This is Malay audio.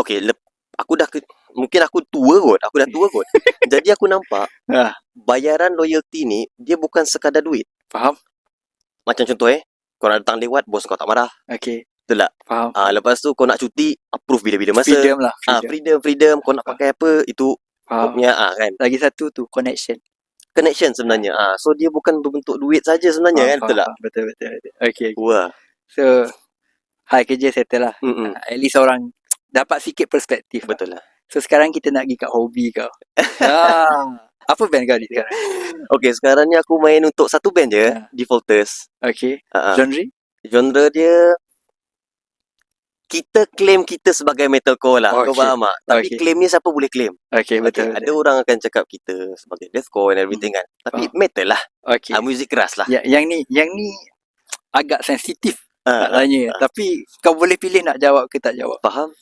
Okay, aku dah mungkin aku tua kot. Aku dah tua kot. Jadi aku nampak bayaran loyalty ni dia bukan sekadar duit. Faham? Macam contoh kau nak datang lewat, bos kau tak marah. Okay. Betul tak? Faham. Lepas tu kau nak cuti, approve bila-bila masa. Freedom lah. Freedom. Kau nak pakai apa, itu kau punya kan. Lagi satu tu connection Sebenarnya. So dia bukan berbentuk duit saja sebenarnya kan. Betul tak? Betul. Okay. Wah. So kerja settle lah. At least orang dapat sikit perspektif. Betul lah. So sekarang kita nak pergi kat hobi kau. Apa band kau ni sekarang? Okay, sekarang ni aku main untuk satu band je, Defaulters. Okay. Genre dia, kita claim kita sebagai metalcore lah. Kau faham tak? Tapi claim ni siapa boleh claim? Okay, betul. Ada orang akan cakap kita sebagai deathcore and everything kan. Tapi metal lah. Okay. Muzik keras lah. Yang ni agak sensitif nak tanya. Tapi kau boleh pilih nak jawab ke tak jawab. Faham?